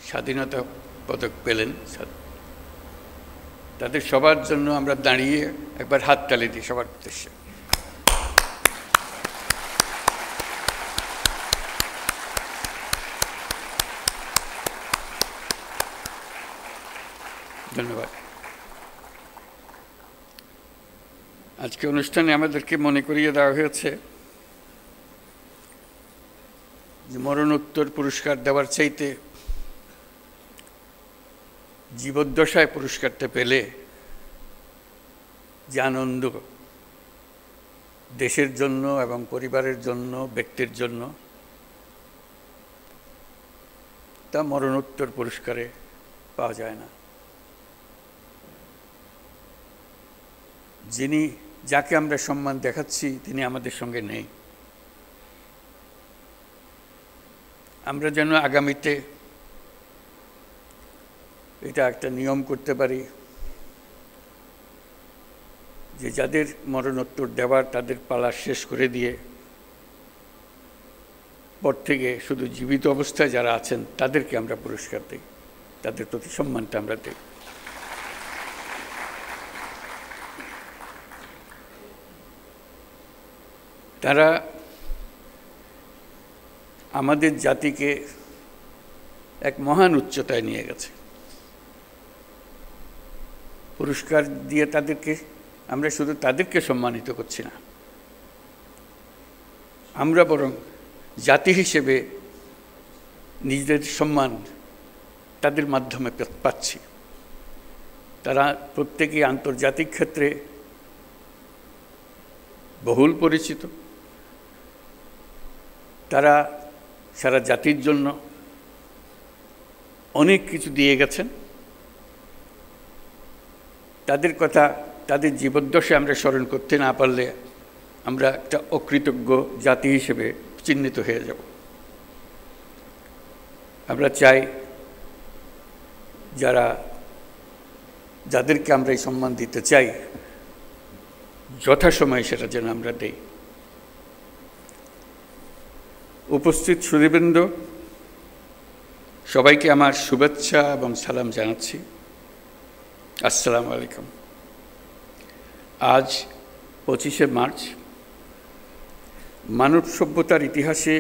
স্বাধীনতা পদক পেলেন, তাদের সবার জন্য আমরা দাঁড়িয়ে একবার হাততালি দিই সবার উদ্দেশ্যে। ধন্যবাদ। আজকে অনুষ্ঠানে আমাদেরকে মনে করিয়ে দেওয়া হয়েছে যে মরণোত্তর পুরস্কার দেওয়ার চাইতে জীবদ্দশায় পুরস্কারটা পেলে যে আনন্দ দেশের জন্য এবং পরিবারের জন্য, ব্যক্তির জন্য, তা মরণোত্তর পুরস্কারে পাওয়া যায় না। যাকে আমরা সম্মান দেখাচ্ছি তিনি আমাদের সঙ্গে নেই। আমরা যেন আগামীতে এটা একটা নিয়ম করতে পারি যে যাদের মরণোত্তর দেওয়ার তাদের পালা শেষ করে দিয়ে পর থেকে শুধু জীবিত অবস্থায় যারা আছেন তাদেরকে আমরা পুরস্কার দিই, তাদের প্রতি সম্মানটা আমরা দিই। তারা আমাদের জাতিকে এক মহান উচ্চতায় নিয়ে গেছে। পুরস্কার দিয়ে আমরা শুধু তাদেরকে সম্মানিত করছি না, আমরা বরং জাতি হিসেবে নিজেদের সম্মান তাদের মাধ্যমে পাচ্ছি। তারা প্রত্যেকেই আন্তর্জাতিক ক্ষেত্রে বহুল পরিচিত। তারা সারা জাতির জন্য অনেক কিছু দিয়ে গেছেন। তাদের কথা, তাদের জীবদ্দশায় আমরা স্মরণ করতে না পারলে আমরা একটা অকৃতজ্ঞ জাতি হিসেবে চিহ্নিত হয়ে যাব। আমরা চাই যাদেরকে আমরা এই সম্মান দিতে চাই যথাসময়ে সেটা যেন আমরা দেই। উপস্থিত সুধীবৃন্দ, সবাইকে আমার শুভেচ্ছা এবং সালাম জানাচ্ছি। আসসালামু আলাইকুম। আজ 25শে মার্চ মানব সভ্যতার ইতিহাসে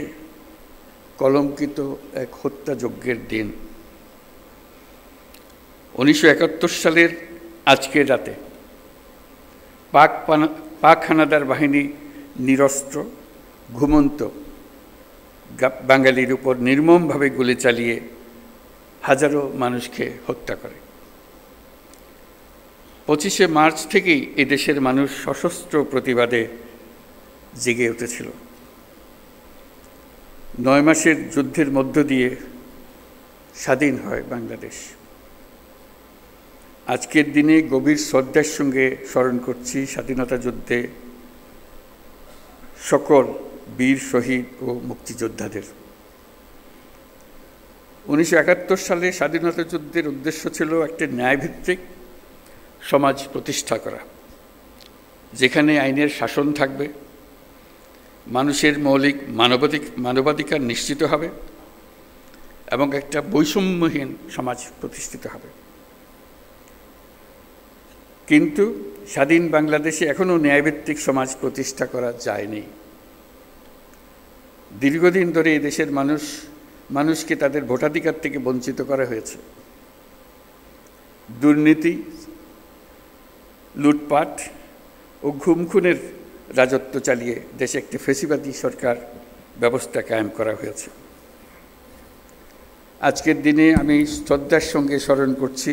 কলঙ্কিত এক হত্যাযজ্ঞের দিন। 1971 সালের আজকের রাতে পাক হানাদার বাহিনী নিরস্ত্র ঘুমন্ত বাঙালির উপর নির্মমভাবে গুলি চালিয়ে হাজারো মানুষকে হত্যা করে। 25শে মার্চ থেকেই এদেশের মানুষ সশস্ত্র প্রতিবাদে জেগে উঠেছিল। 9 মাসের যুদ্ধের মধ্য দিয়ে স্বাধীন হয় বাংলাদেশ। আজকের দিনে গভীর শ্রদ্ধার সঙ্গে স্মরণ করছি স্বাধীনতা যুদ্ধে সকল বীর শহীদ ও মুক্তিযোদ্ধাদের। 1971 সালে স্বাধীনতা যুদ্ধের উদ্দেশ্য ছিল একটি ন্যায়ভিত্তিক সমাজ প্রতিষ্ঠা করা, যেখানে আইনের শাসন থাকবে, মানুষের মৌলিক মানবাধিকার নিশ্চিত হবে এবং একটা বৈষম্যহীন সমাজ প্রতিষ্ঠিত হবে। কিন্তু স্বাধীন বাংলাদেশে এখনও ন্যায়ভিত্তিক সমাজ প্রতিষ্ঠা করা যায়নি। দীর্ঘদিন ধরে এই দেশের মানুষকে তাদের ভোটাধিকার থেকে বঞ্চিত করা হয়েছে। দুর্নীতি, লুটপাট ও খুনের রাজত্ব চালিয়ে দেশে একটি ফ্যাসিবাদী সরকার ব্যবস্থা কায়েম করা হয়েছে। আজকের দিনে আমি শ্রদ্ধার সঙ্গে স্মরণ করছি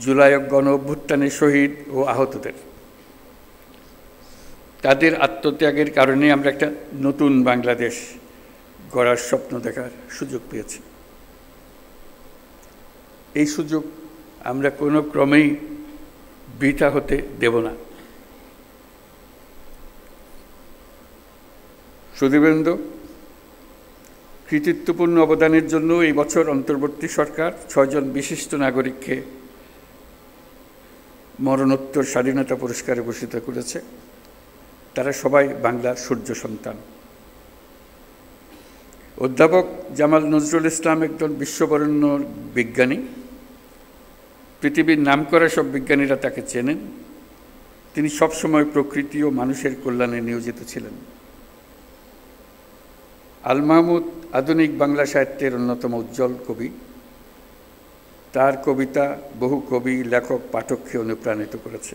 জুলাই গণ অভ্যুত্থানের শহীদ ও আহতদের। তাদের আত্মত্যাগের কারণে আমরা একটা নতুন বাংলাদেশ গড়ার স্বপ্ন দেখার সুযোগ পেয়েছি। এই সুযোগ আমরা কোনো ক্রমেই বৃথা হতে দেব না। সুধীবৃন্দ, কৃতিত্বপূর্ণ অবদানের জন্য এই বছর অন্তর্বর্তী সরকার 6 জন বিশিষ্ট নাগরিককে মরণোত্তর স্বাধীনতা পুরস্কারে ভূষিত করেছে। তারা সবাই বাংলার সূর্য সন্তান। অধ্যাপক জামাল নজরুল ইসলাম একজন বিশ্ববরেণ্য বিজ্ঞানী। পৃথিবীর নামকরা সব বিজ্ঞানীরা তাকে চেনেন। তিনি সবসময় প্রকৃতি ও মানুষের কল্যাণে নিয়োজিত ছিলেন। আল মাহমুদ আধুনিক বাংলা সাহিত্যের অন্যতম উজ্জ্বল কবি। তার কবিতা বহু কবি, লেখক, পাঠককে অনুপ্রাণিত করেছে।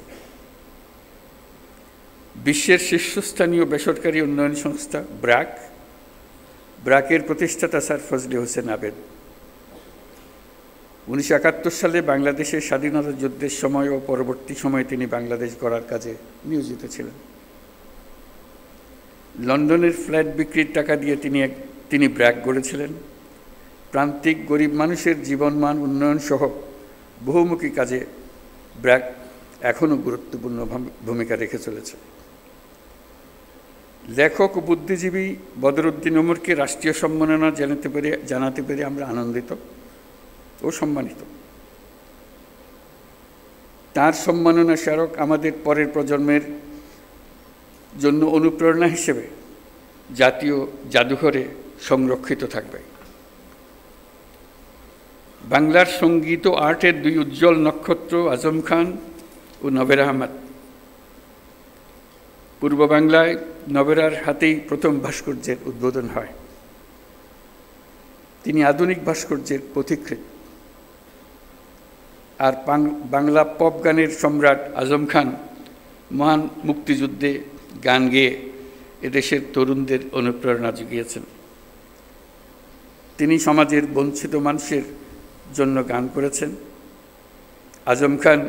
বিশ্বের শীর্ষস্থানীয় বেসরকারি উন্নয়ন সংস্থা ব্র্যাকের প্রতিষ্ঠাতা স্যার ফজলে হোসেন আবেদ 1971 সালে বাংলাদেশের স্বাধীনতা যুদ্ধের সময় ও পরবর্তী সময়ে তিনি বাংলাদেশ গড়ার কাজে নিয়োজিত ছিলেন। লন্ডনের ফ্ল্যাট বিক্রির টাকা দিয়ে তিনি ব্র্যাক গড়েছিলেন। প্রান্তিক গরিব মানুষের জীবনমান উন্নয়ন সহ বহুমুখী কাজে ব্র্যাক এখনও গুরুত্বপূর্ণ ভূমিকা রেখে চলেছে। লেখক ও বুদ্ধিজীবী বদরুদ্দিন ওমরকে রাষ্ট্রীয় সম্মাননা জানাতে পেরে আমরা আনন্দিত ও সম্মানিত। তার সম্মাননা স্মারক আমাদের পরের প্রজন্মের জন্য অনুপ্রেরণা হিসেবে জাতীয় জাদুঘরে সংরক্ষিত থাকবে। বাংলার সঙ্গীত ও আর্টের দুই উজ্জ্বল নক্ষত্র আজম খান ও নবের আহমদ। পূর্ব বাংলায় নবেরার হাতেই প্রথম ভাস্কর্যের উদ্বোধন হয়। তিনি আধুনিক ভাস্কর্যের পথিকৃৎ। আর বাংলা পপ গানের সম্রাট আজম খান মহান মুক্তিযুদ্ধে গান গেয়ে এদেশের তরুণদের অনুপ্রেরণা জুগিয়েছেন। তিনি সমাজের বঞ্চিত মানুষের জন্য গান করেছেন। আজম খান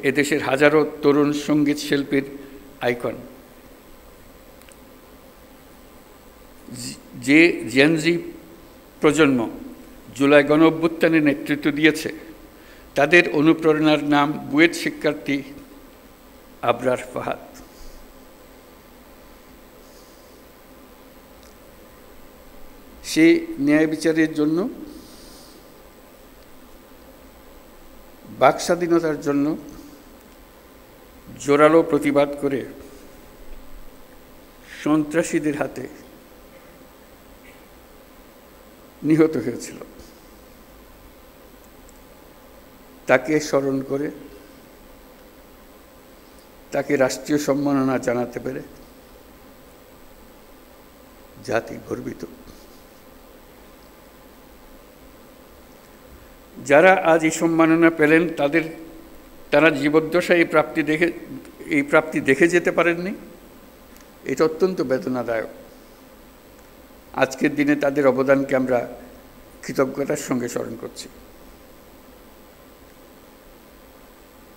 এদেশের হাজারো তরুণ সঙ্গীত শিল্পীর আইকন। যে জেনজি প্রজন্ম জুলাই গণঅভ্যুত্থানে নেতৃত্ব দিয়েছে, তাদের অনুপ্রেরণার নাম বুয়েট শিক্ষার্থী আবরার ফাহাদ। সে ন্যায় বিচারের জন্য, বাক স্বাধীনতার জন্য জোরালো প্রতিবাদ করে সন্ত্রাসীদের হাতে নিহত হয়েছিল। তাকে স্মরণ করে, তাকে রাষ্ট্রীয় সম্মাননা জানাতে পেরে জাতি গর্বিত। যারা আজ এই সম্মাননা পেলেন তারা জীবদ্দশায় এই প্রাপ্তি দেখে যেতে পারেননি। এটা অত্যন্ত বেদনাদায়ক। আজকের দিনে তাদের অবদানকে আমরা কৃতজ্ঞতার সঙ্গে স্মরণ করছি।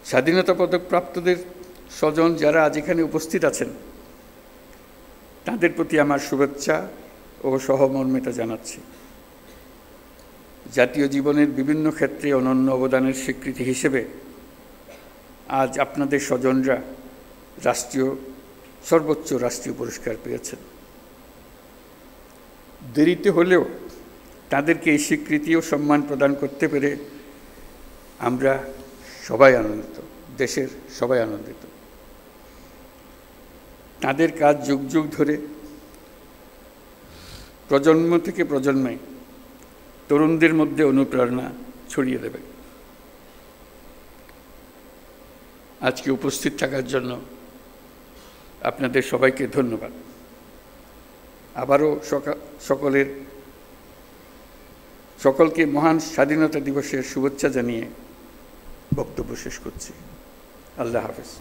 স্বাধীনতা পদক প্রাপ্তদের স্বজন যারা আজ এখানে উপস্থিত আছেন, তাদের প্রতি আমার শুভেচ্ছা ও সহমর্মিতা জানাচ্ছি। জাতীয় জীবনের বিভিন্ন ক্ষেত্রে অনন্য অবদানের স্বীকৃতি হিসেবে আজ আপনাদের স্বজনরা সর্বোচ্চ রাষ্ট্রীয় পুরস্কার পেয়েছেন। দেরিতে হলেও তাদেরকে এই স্বীকৃতি ও সম্মান প্রদান করতে পেরে আমরা সবাই আনন্দিত, দেশের সবাই আনন্দিত। তাদের কাজ যুগ যুগ ধরে প্রজন্ম থেকে প্রজন্মে তরুণদের মধ্যে অনুপ্রেরণা ছড়িয়ে দেবে। আজকে উপস্থিত থাকার জন্য আপনাদের সবাইকে ধন্যবাদ। আবারও সকলকে মহান স্বাধীনতা দিবসের শুভেচ্ছা জানিয়ে বক্তব্য শেষ করছি। আল্লাহ হাফেজ।